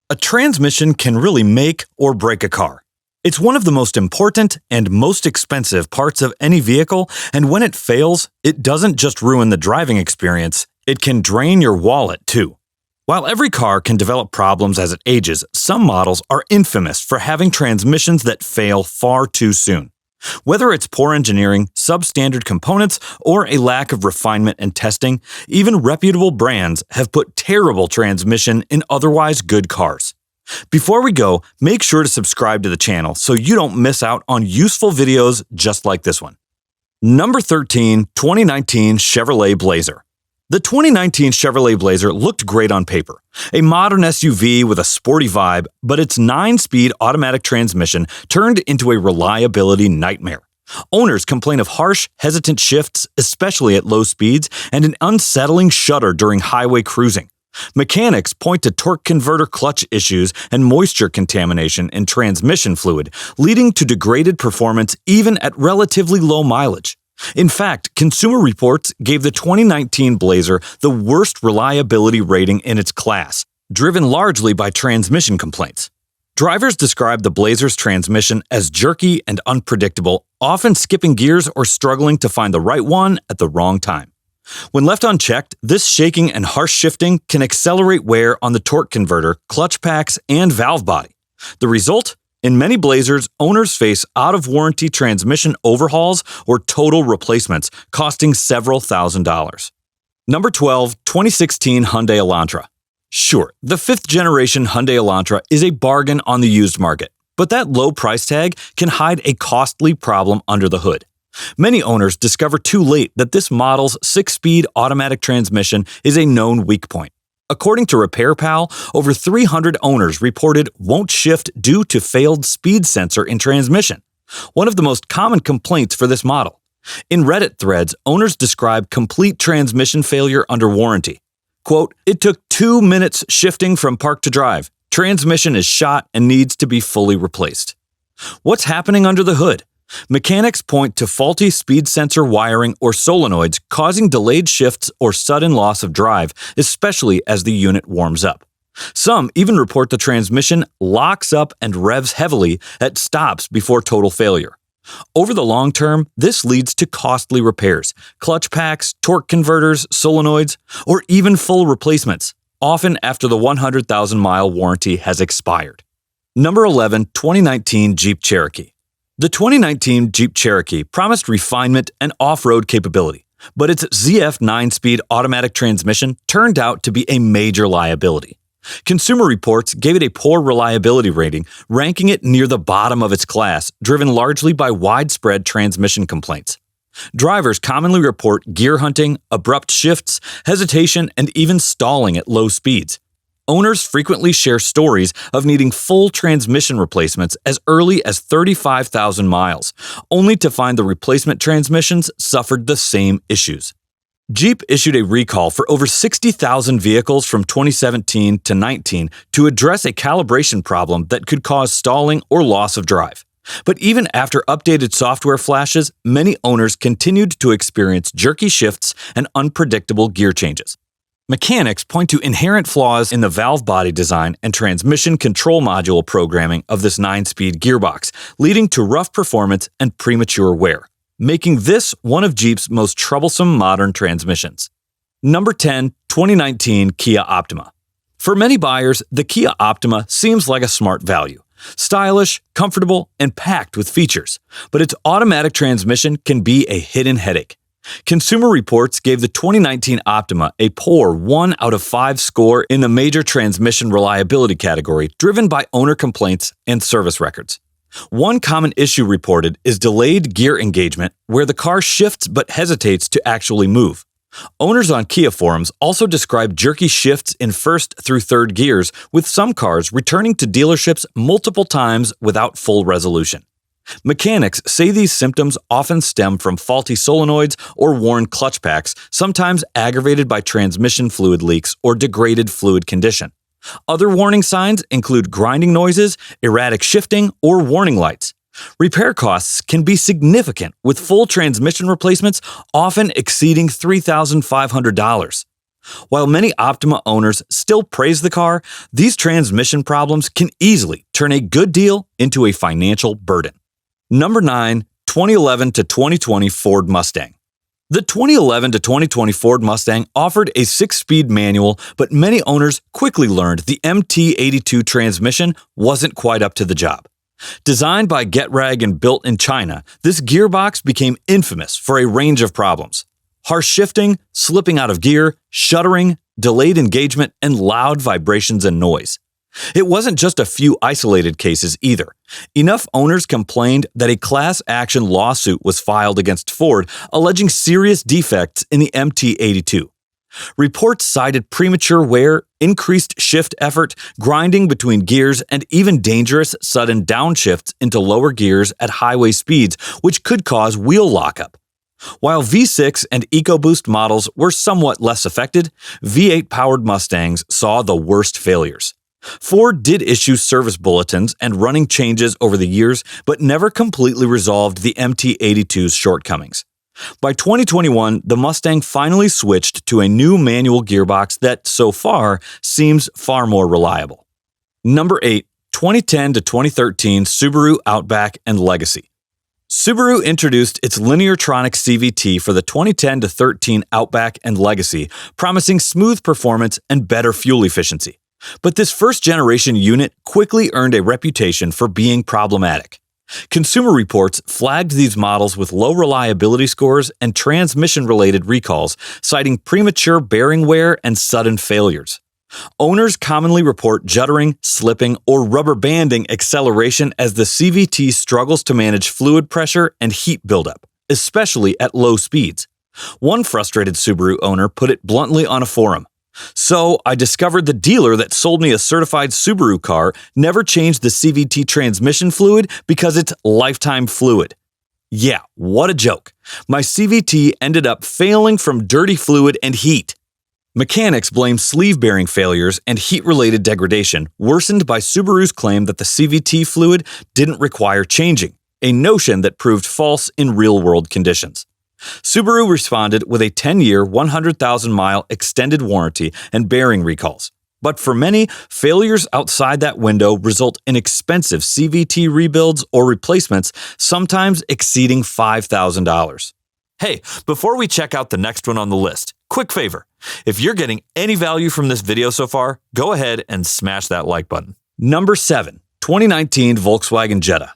A transmission can really make or break a car. It's one of the most important and most expensive parts of any vehicle, and when it fails, it doesn't just ruin the driving experience, it can drain your wallet too. While every car can develop problems as it ages, some models are infamous for having transmissions that fail far too soon. Whether it's poor engineering, substandard components, or a lack of refinement and testing, even reputable brands have put terrible transmission in otherwise good cars. Before we go, make sure to subscribe to the channel so you don't miss out on useful videos just like this one. Number 13, 2019 Chevrolet Blazer. The 2019 Chevrolet Blazer looked great on paper. A modern SUV with a sporty vibe, but its 9-speed automatic transmission turned into a reliability nightmare. Owners complain of harsh, hesitant shifts, especially at low speeds, and an unsettling shudder during highway cruising. Mechanics point to torque converter clutch issues and moisture contamination in transmission fluid, leading to degraded performance even at relatively low mileage. In fact, Consumer Reports gave the 2019 Blazer the worst reliability rating in its class, driven largely by transmission complaints. Drivers describe the Blazer's transmission as jerky and unpredictable, often skipping gears or struggling to find the right one at the wrong time. When left unchecked, this shaking and harsh shifting can accelerate wear on the torque converter, clutch packs, and valve body. The result? In many Blazers, owners face out-of-warranty transmission overhauls or total replacements, costing several $1,000s. Number 12, 2016 Hyundai Elantra. Sure, the fifth-generation Hyundai Elantra is a bargain on the used market, but that low price tag can hide a costly problem under the hood. Many owners discover too late that this model's 6-speed automatic transmission is a known weak point. According to RepairPal, over 300 owners reported won't shift due to failed speed sensor in transmission, one of the most common complaints for this model. In Reddit threads, owners describe complete transmission failure under warranty. Quote, "It took 2 minutes shifting from park to drive. Transmission is shot and needs to be fully replaced." What's happening under the hood? Mechanics point to faulty speed sensor wiring or solenoids causing delayed shifts or sudden loss of drive, especially as the unit warms up. Some even report the transmission locks up and revs heavily at stops before total failure. Over the long term, this leads to costly repairs, clutch packs, torque converters, solenoids, or even full replacements, often after the 100,000-mile warranty has expired. Number 11, 2019 Jeep Cherokee. The 2019 Jeep Cherokee promised refinement and off-road capability, but its ZF 9-speed automatic transmission turned out to be a major liability. Consumer Reports gave it a poor reliability rating, ranking it near the bottom of its class, driven largely by widespread transmission complaints. Drivers commonly report gear hunting, abrupt shifts, hesitation, and even stalling at low speeds. Owners frequently share stories of needing full transmission replacements as early as 35,000 miles, only to find the replacement transmissions suffered the same issues. Jeep issued a recall for over 60,000 vehicles from 2017 to 19 to address a calibration problem that could cause stalling or loss of drive. But even after updated software flashes, many owners continued to experience jerky shifts and unpredictable gear changes. Mechanics point to inherent flaws in the valve body design and transmission control module programming of this 9-speed gearbox, leading to rough performance and premature wear, making this one of Jeep's most troublesome modern transmissions. Number 10, 2019 Kia Optima. For many buyers, the Kia Optima seems like a smart value. Stylish, comfortable, and packed with features, but its automatic transmission can be a hidden headache. Consumer Reports gave the 2019 Optima a poor 1 out of 5 score in the major transmission reliability category, driven by owner complaints and service records. One common issue reported is delayed gear engagement, where the car shifts but hesitates to actually move. Owners on Kia forums also describe jerky shifts in first through third gears, with some cars returning to dealerships multiple times without full resolution. Mechanics say these symptoms often stem from faulty solenoids or worn clutch packs, sometimes aggravated by transmission fluid leaks or degraded fluid condition. Other warning signs include grinding noises, erratic shifting, or warning lights. Repair costs can be significant, with full transmission replacements often exceeding $3,500. While many Optima owners still praise the car, these transmission problems can easily turn a good deal into a financial burden. Number 9, 2011 to 2020 Ford Mustang. The 2011 to 2020 Ford Mustang offered a 6-speed manual, but many owners quickly learned the MT82 transmission wasn't quite up to the job. Designed by Getrag and built in China, this gearbox became infamous for a range of problems. Harsh shifting, slipping out of gear, shuddering, delayed engagement, and loud vibrations and noise. It wasn't just a few isolated cases either. Enough owners complained that a class action lawsuit was filed against Ford alleging serious defects in the MT82. Reports cited premature wear, increased shift effort, grinding between gears, and even dangerous sudden downshifts into lower gears at highway speeds, which could cause wheel lockup. While V6 and EcoBoost models were somewhat less affected, V8-powered Mustangs saw the worst failures. Ford did issue service bulletins and running changes over the years, but never completely resolved the MT82's shortcomings. By 2021, the Mustang finally switched to a new manual gearbox that, so far, seems far more reliable. Number 8, 2010 to 2013 Subaru Outback and Legacy. Subaru introduced its Lineartronic CVT for the 2010 to 13 Outback and Legacy, promising smooth performance and better fuel efficiency. But this first-generation unit quickly earned a reputation for being problematic. Consumer Reports flagged these models with low reliability scores and transmission-related recalls, citing premature bearing wear and sudden failures. Owners commonly report juddering, slipping, or rubber banding acceleration as the CVT struggles to manage fluid pressure and heat buildup, especially at low speeds. One frustrated Subaru owner put it bluntly on a forum. "So, I discovered the dealer that sold me a certified Subaru car never changed the CVT transmission fluid because it's lifetime fluid. Yeah, what a joke. My CVT ended up failing from dirty fluid and heat." Mechanics blame sleeve bearing failures and heat-related degradation, worsened by Subaru's claim that the CVT fluid didn't require changing, a notion that proved false in real-world conditions. Subaru responded with a 10-year, 100,000-mile extended warranty and bearing recalls. But for many, failures outside that window result in expensive CVT rebuilds or replacements, sometimes exceeding $5,000. Hey, before we check out the next one on the list, quick favor. If you're getting any value from this video so far, go ahead and smash that like button. Number 7, 2019 Volkswagen Jetta.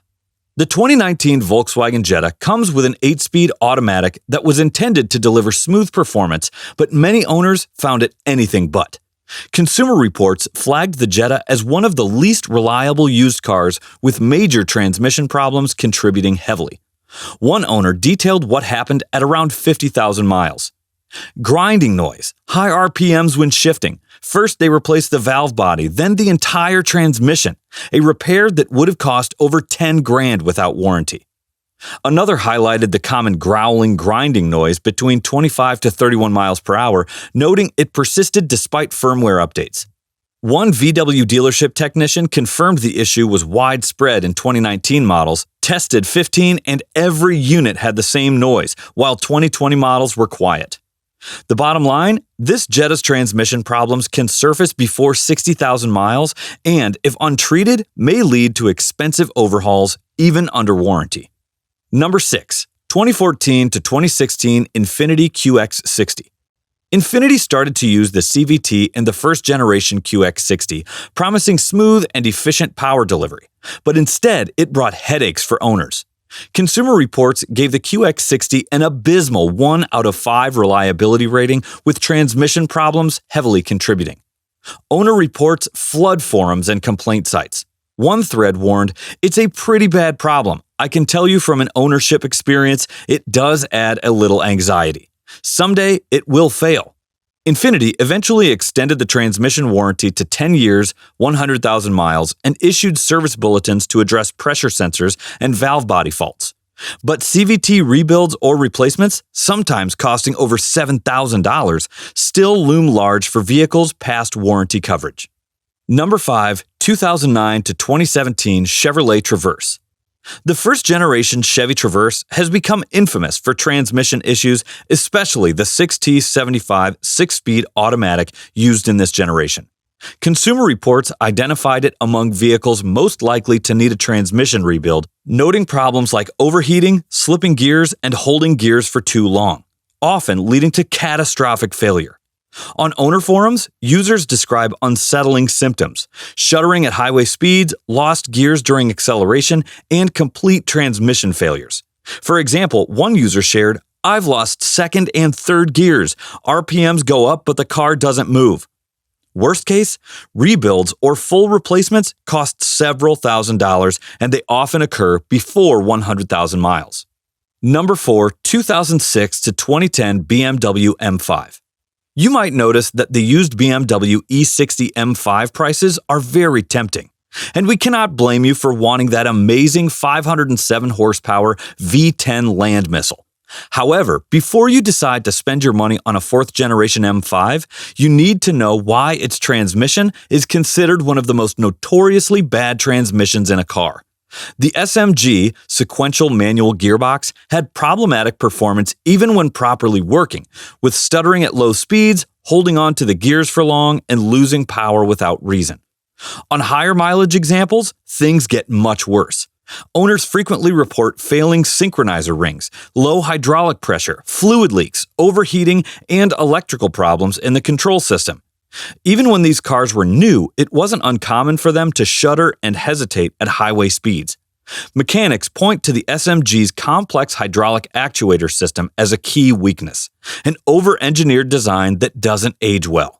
The 2019 Volkswagen Jetta comes with an 8-speed automatic that was intended to deliver smooth performance, but many owners found it anything but. Consumer Reports flagged the Jetta as one of the least reliable used cars, with major transmission problems contributing heavily. One owner detailed what happened at around 50,000 miles. Grinding noise, high RPMs when shifting. First, they replaced the valve body, then the entire transmission, a repair that would have cost over $10,000 without warranty. Another highlighted the common growling, grinding noise between 25 to 31 miles per hour, noting it persisted despite firmware updates. One VW dealership technician confirmed the issue was widespread in 2019 models, tested 15, and every unit had the same noise, while 2020 models were quiet. The bottom line, this Jetta's transmission problems can surface before 60,000 miles and, if untreated, may lead to expensive overhauls, even under warranty. Number 6, 2014 to 2016 Infiniti QX60. Infiniti started to use the CVT in the first-generation QX60, promising smooth and efficient power delivery, but instead it brought headaches for owners. Consumer Reports gave the QX60 an abysmal 1 out of 5 reliability rating, with transmission problems heavily contributing. Owner reports flood forums and complaint sites. One thread warned, "It's a pretty bad problem. I can tell you from an ownership experience, it does add a little anxiety. Someday, it will fail." Infiniti eventually extended the transmission warranty to 10 years, 100,000 miles, and issued service bulletins to address pressure sensors and valve body faults. But CVT rebuilds or replacements, sometimes costing over $7,000, still loom large for vehicles past warranty coverage. Number 5, 2009 to 2017 Chevrolet Traverse. The first-generation Chevy Traverse has become infamous for transmission issues, especially the 6T75 six-speed automatic used in this generation. Consumer Reports identified it among vehicles most likely to need a transmission rebuild, noting problems like overheating, slipping gears, and holding gears for too long, often leading to catastrophic failure. On owner forums, users describe unsettling symptoms: shuddering at highway speeds, lost gears during acceleration, and complete transmission failures. For example, one user shared, "I've lost second and third gears. RPMs go up, but the car doesn't move." Worst case, rebuilds or full replacements cost several $1,000s, and they often occur before 100,000 miles. Number 4, 2006 to 2010 BMW M5. You might notice that the used BMW E60 M5 prices are very tempting, and we cannot blame you for wanting that amazing 507 horsepower V10 land missile. However, before you decide to spend your money on a 4th-generation M5, you need to know why its transmission is considered one of the most notoriously bad transmissions in a car. The SMG sequential manual gearbox had problematic performance even when properly working, with stuttering at low speeds, holding on to the gears for long, and losing power without reason. On higher mileage examples, things get much worse. Owners frequently report failing synchronizer rings, low hydraulic pressure, fluid leaks, overheating, and electrical problems in the control system. Even when these cars were new, it wasn't uncommon for them to shudder and hesitate at highway speeds. Mechanics point to the SMG's complex hydraulic actuator system as a key weakness, an over-engineered design that doesn't age well.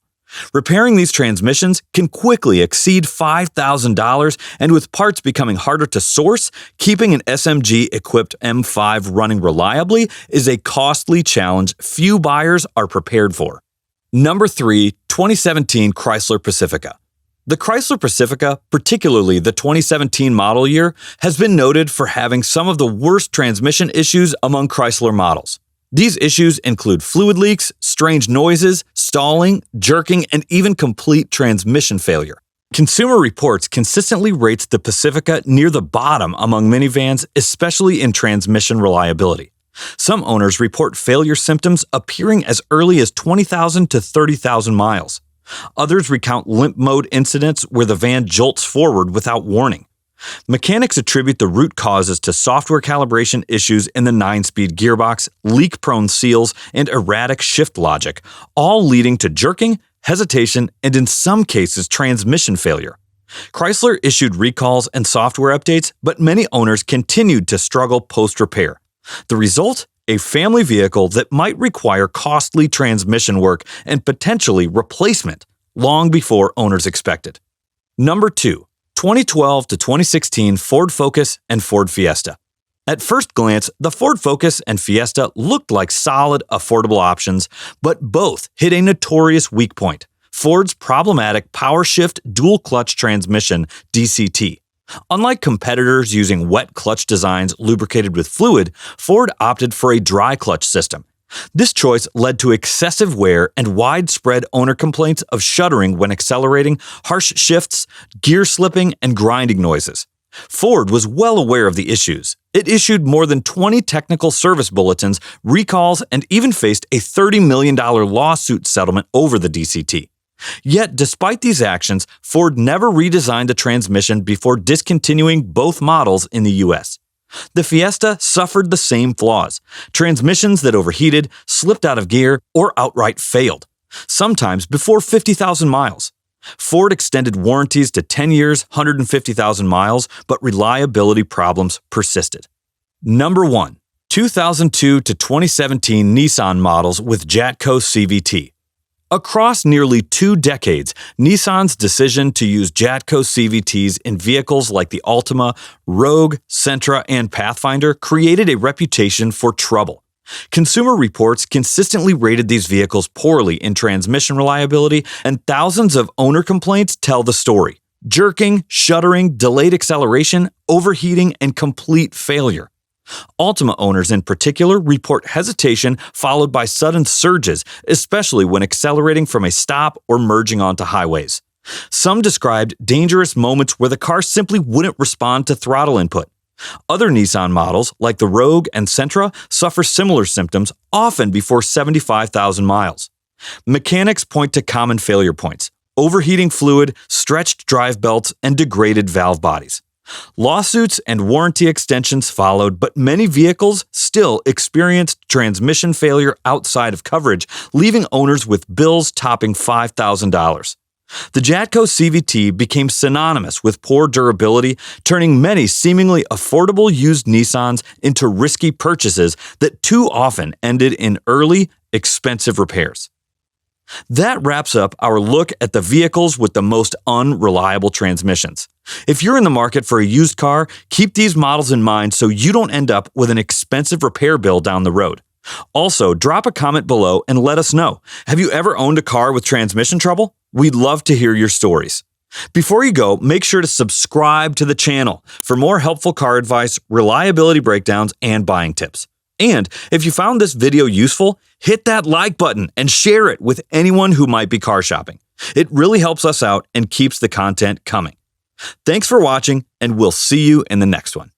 Repairing these transmissions can quickly exceed $5,000, and with parts becoming harder to source, keeping an SMG-equipped M5 running reliably is a costly challenge few buyers are prepared for. Number 3, 2017 Chrysler Pacifica. The Chrysler Pacifica, particularly the 2017 model year, has been noted for having some of the worst transmission issues among Chrysler models. These issues include fluid leaks, strange noises, stalling, jerking, and even complete transmission failure. Consumer Reports consistently rates the Pacifica near the bottom among minivans, especially in transmission reliability. Some owners report failure symptoms appearing as early as 20,000 to 30,000 miles. Others recount limp mode incidents where the van jolts forward without warning. Mechanics attribute the root causes to software calibration issues in the 9-speed gearbox, leak-prone seals, and erratic shift logic, all leading to jerking, hesitation, and in some cases transmission failure. Chrysler issued recalls and software updates, but many owners continued to struggle post-repair. The result? A family vehicle that might require costly transmission work and potentially replacement long before owners expected. Number 2, 2012 to 2016 Ford Focus and Ford Fiesta. At first glance, the Ford Focus and Fiesta looked like solid, affordable options, but both hit a notorious weak point: Ford's problematic power shift dual clutch transmission, DCT. Unlike competitors using wet clutch designs lubricated with fluid, Ford opted for a dry clutch system. This choice led to excessive wear and widespread owner complaints of shuddering when accelerating, harsh shifts, gear slipping, and grinding noises. Ford was well aware of the issues. It issued more than 20 technical service bulletins, recalls, and even faced a $30 million lawsuit settlement over the DCT. Yet, despite these actions, Ford never redesigned the transmission before discontinuing both models in the U.S. The Fiesta suffered the same flaws: transmissions that overheated, slipped out of gear, or outright failed, sometimes before 50,000 miles. Ford extended warranties to 10 years, 150,000 miles, but reliability problems persisted. Number 1, 2002 to 2017 Nissan models with Jatco CVT. Across nearly 2 decades, Nissan's decision to use Jatco CVTs in vehicles like the Altima, Rogue, Sentra, and Pathfinder created a reputation for trouble. Consumer Reports consistently rated these vehicles poorly in transmission reliability, and thousands of owner complaints tell the story: jerking, shuddering, delayed acceleration, overheating, and complete failure. Altima owners in particular report hesitation followed by sudden surges, especially when accelerating from a stop or merging onto highways. Some described dangerous moments where the car simply wouldn't respond to throttle input. Other Nissan models, like the Rogue and Sentra, suffer similar symptoms, often before 75,000 miles. Mechanics point to common failure points: overheating fluid, stretched drive belts, and degraded valve bodies. Lawsuits and warranty extensions followed, but many vehicles still experienced transmission failure outside of coverage, leaving owners with bills topping $5,000. The Jatco CVT became synonymous with poor durability, turning many seemingly affordable used Nissans into risky purchases that too often ended in early, expensive repairs. That wraps up our look at the vehicles with the most unreliable transmissions. If you're in the market for a used car, keep these models in mind so you don't end up with an expensive repair bill down the road. Also, drop a comment below and let us know. Have you ever owned a car with transmission trouble? We'd love to hear your stories. Before you go, make sure to subscribe to the channel for more helpful car advice, reliability breakdowns, and buying tips. And if you found this video useful, hit that like button and share it with anyone who might be car shopping. It really helps us out and keeps the content coming. Thanks for watching, and we'll see you in the next one.